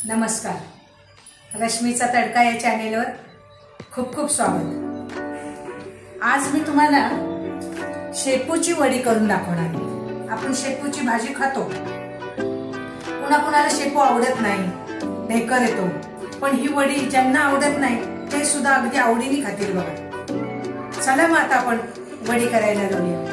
नमस्कार, रश्मीचा तडका या चॅनेलवर खूप खूप स्वागत। आज मी तुम्हाला शेपूची वडी करून दाखवणार आहे। आपण शेपूची भाजी खातो, कुणाकुणाला शेपू आवडत नाही, ढेकर येतो, पण ही वडी ज्यांना आवडत नाही ते सुद्धा अगदी आवडीने खातील बघा। चला मग आता आपण वडी करायला जाऊया।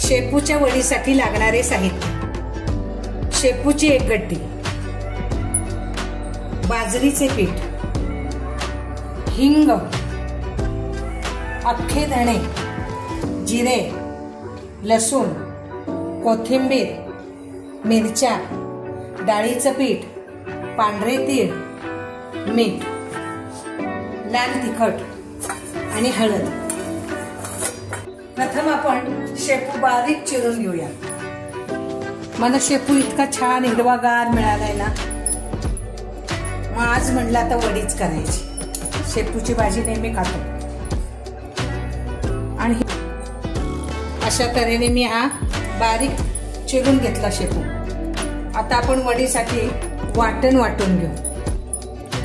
शेपूच्या वडीसाठी लागणारे साहित्य: शेपूची एक गड्डी, बाजरीचे पीठ, हिंग, अख्खे धणे, जिरे, लसूण, कोथिंबीर, मिरच्या, डाळीचं पीठ, पांढरे तीळ, मीठ, लाल तिखट आणि हळद। प्रथम आपण शेपू बारीक चिरून घेऊया। मला शेपू इतका छान हिरवागार मिळालाय ना, मग आज म्हणलं आता वडीच करायची। शेपूची भाजी नेहमी खातो आणि अशा तऱ्हेने मी हा बारीक चिरून घेतला शेपू। आता आपण वडीसाठी वाटण वाटून घेऊ।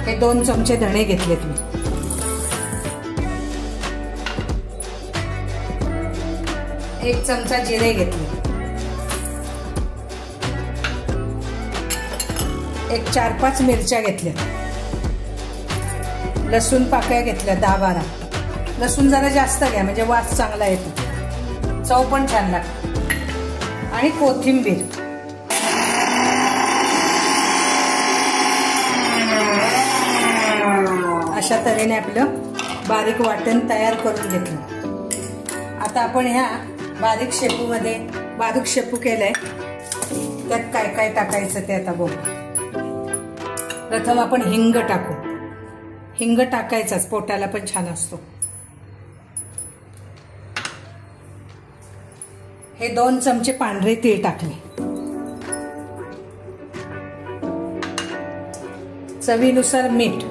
हे 2 चमचे धणे घेतलेत मी, 1 चमचा जिरे घेतले, 4-5 मिरच्या घेतल्या, लसूण पाकळ्या घेतल्या 10-12। लसूण जरा जास्त घ्या म्हणजे वास चांगला येतो, चव पण छान लागते। आणि कोथिंबीर, अशा तऱ्हेने आपलं बारीक वाटण तयार करून घेतलं। आता आपण ह्या बारीक शेपू केलंय, त्यात काय काय टाकायचं ते आता बघू। प्रथम आपण हिंग टाकू। हिंग टाकायचाच, पोटाला पण छान असतो। हे 2 चमचे पांढरे तीळ टाकले, चवीनुसार मीठ,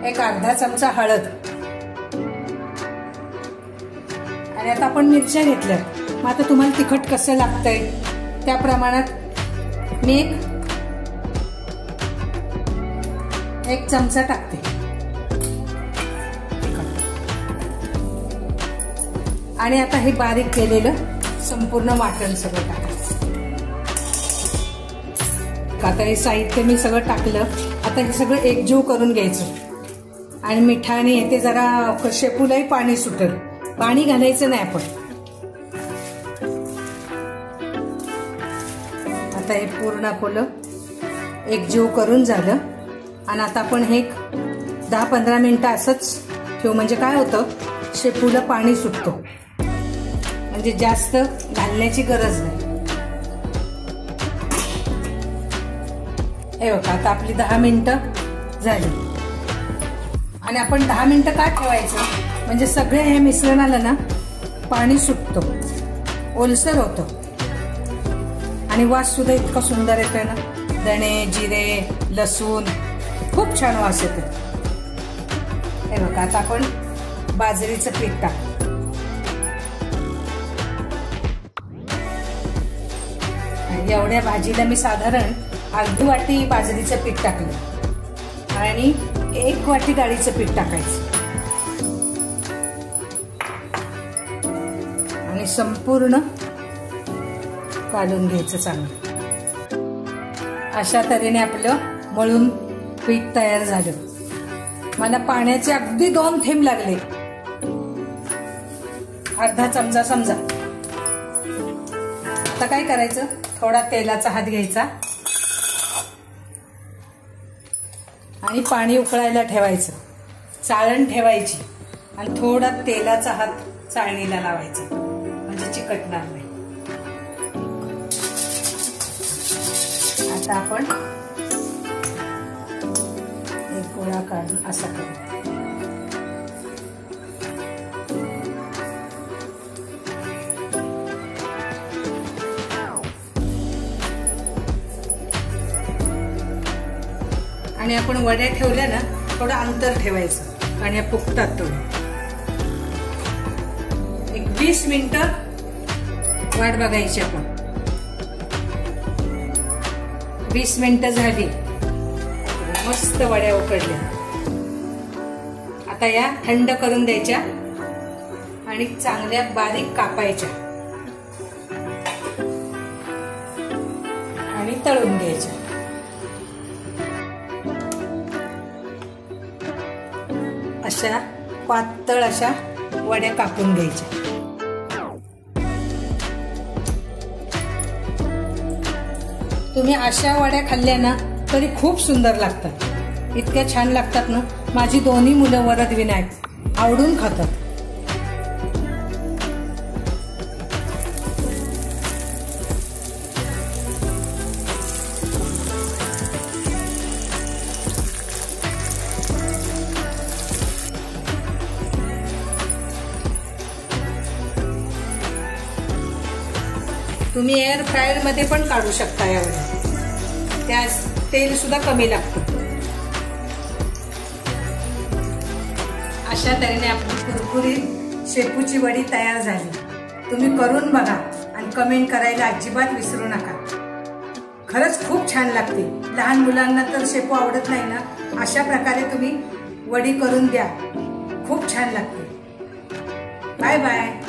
एक अर्धा चमचा हळद, आणि आता आपण मिरच्या घेतल्या। मग आता तुम्हाला तिखट कसं लागतंय त्या प्रमाणात मी एक चमचा टाकते। आणि आता हे बारीक केलेलं संपूर्ण वाटण सगळं टाकायचं। आता हे साहित्य मी सगळं टाकलं, आता हे सगळं एकजीव करून घ्यायचं। आणि मिठाने ते जरा शेपूलाही पाणी सुटेल, पाणी घालायचं नाही आपण। आता हे पूर्ण आपलं एकजीव करून झालं, आणि आता आपण हे 10-15 मिनिटं असंच ठेवू। म्हणजे काय होतं, शेपूला पाणी सुटतो, म्हणजे जास्त घालण्याची गरज नाही। हे बघा, आता आपली 10 मिनिटं झाली। आणि आपण 10 मिनिटं का ठेवायचं, म्हणजे सगळे हे मिश्रणाला ना पाणी सुटतो, ओलसर होतं, आणि वास सुद्धा इतका सुंदर येतोय ना। धणे, जिरे, लसूण, खूप छान वास येतो। हे बघा, आता आपण बाजरीचं पीठ टाकू। एवढ्या भाजीला मी साधारण अर्धी वाटी बाजरीचं पीठ टाकलं, आणि 1 वाटी डाळीचं पीठ टाकायचं, आणि संपूर्ण काढून घ्यायचं चांगलं। अशा तऱ्हेने आपलं मळून पीठ तयार झालं। मला पाण्याचे अगदी 2 थेंब लागले, अर्धा चमचा समजा। आता काय करायचं, थोडा तेलाचा हात घ्यायचा आणि पाणी उकळायला ठेवायचं, चाळण ठेवायची, आणि थोडा तेलाचा हात चाळणीला लावायचा, म्हणजे चिकटणार नाही। आता आपण एक गोळा काढून असा करू। आणि आपण वड्या ठेवल्या ना थोडं अंतर ठेवायचं आणि या फुगतात थोडं. एक 20 मिनिटं वाट बघायची आपण. 20 मिनिटं झाली, मस्त वड्या उकडल्या. आता या थंड करून द्यायच्या आणि चांगल्या बारीक कापायच्या आणि तळून घ्यायच्या. अशा पातळ अशा वड्या कापून घ्यायच्या. तुम्ही अशा वड्या खाल्ल्या ना तरी खूप सुंदर लागतात. इतक्या छान लागतात ना. माझी दोन्ही मुलं वरद विनायक आवडून खातात. तुम्ही एअर फ्रायर मध्ये पण काढू शकता या वड्या. त्या तेल सुद्धा कमी लागतं. अशा तऱ्हेने आपली कुरकुरीत शेपूची वडी तयार झाली. तुम्ही करून बघा आणि कमेंट करायला अजिबात विसरू नका. खरंच खूप छान लागते. लहान मुलांना तर शेपू आवडत नाही ना, अशा प्रकारे तुम्ही वडी करून द्या. खूप छान लागते. Bye bye.